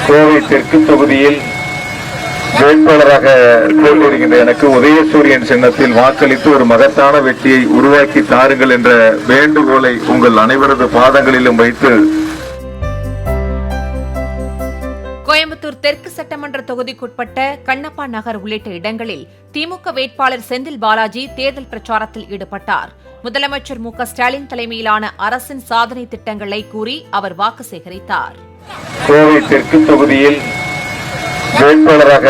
கோவை தெற்கு தொகுதியில் வேட்பாளராக போட்டியிடுகின்ற எனக்கு உதயசூரியன் சின்னத்தில் வாக்களித்து ஒரு மகத்தான வெற்றியை உருவாக்கி தாருங்கள் என்ற வேண்டுகோளை உங்கள் அனைவரது பாதங்களிலும் வைத்து கோயம்புத்தூர் தெற்கு சட்டமன்ற தொகுதிக்குட்பட்ட கண்ணப்பா நகர் உள்ளிட்ட இடங்களில் திமுக வேட்பாளர் செந்தில் பாலாஜி தேர்தல் பிரச்சாரத்தில் ஈடுபட்டார். முதலமைச்சர் மு.க.ஸ்டாலின் தலைமையிலான அரசின் சாதனை திட்டங்களை கூறி அவர் வாக்கு சேகரித்தார். கோவை தெற்கு தொகுதியில் வேட்பாளராக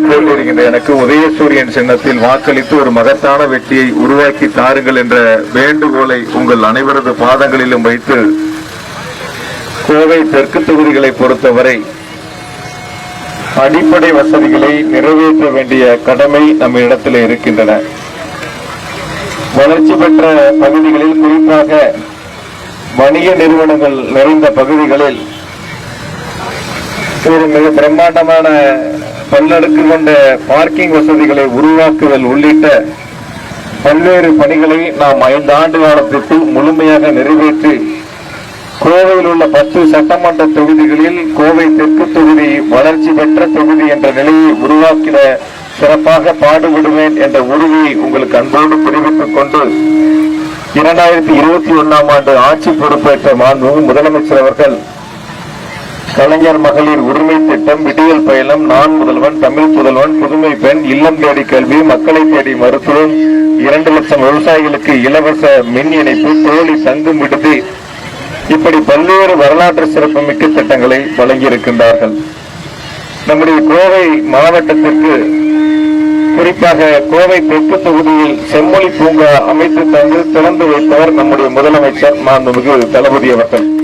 போட்டியிடுகின்ற எனக்கு உதயசூரியன் சின்னத்தில் வாக்களித்து ஒரு மகத்தான வெற்றியை உருவாக்கி தாருங்கள் என்ற வேண்டுகோளை உங்கள் அனைவரது பாதங்களிலும் வைத்து கோவை தெற்கு தொகுதிகளை பொறுத்தவரை அடிப்படை வசதிகளை நிறைவேற்ற வேண்டிய கடமை நம்ம இடத்தில் இருக்கின்றன. வளர்ச்சி பெற்ற பகுதிகளில், குறிப்பாக வணிக நிறுவனங்கள் நிறைந்த பகுதிகளில் ஒரு மிக பிரம்மாண்டமான பல்லடுக்கு கொண்ட பார்க்கிங் வசதிகளை உருவாக்குதல் உள்ளிட்ட பல்வேறு பணிகளை நாம் 5 ஆண்டு காலத்திற்குள் முழுமையாக நிறைவேற்றி கோவையில் உள்ள 10 சட்டமன்ற தொகுதிகளில் கோவை தெற்கு தொகுதி வளர்ச்சி பெற்ற தொகுதி என்ற நிலையை உருவாக்கிட சிறப்பாக பாடுபடுவேன் என்ற உறுதியை உங்களுக்கு அன்போடு தெரிவித்துக் கொண்டு 2021ஆம் ஆண்டு ஆட்சி பொறுப்பேற்ற மாண்புமிகு முதலமைச்சர் அவர்கள் கலைஞர் மகளிர் உரிமை திட்டம், விடியல் பயணம், நான் முதல்வன், தமிழ் புதல்வன், புதுமை பெண், இல்லம் தேடி கல்வி, மக்களை தேடி மருத்துவம், 2 லட்சம் விவசாயிகளுக்கு இலவச மின் இணைப்பு, தோழி தங்கும் விடுதி, இப்படி பல்வேறு வரலாற்று சிறப்புமிக்க திட்டங்களை வழங்கியிருக்கின்றார்கள். நம்முடைய கோவை மாவட்டத்திற்கு, குறிப்பாக கோவை தெற்கு தொகுதியில் செம்மொழி பூங்கா அமைத்து தந்து திறந்து வைத்தவர் நம்முடைய முதலமைச்சர் மாண்புமிகு தளபதி அவர்கள்.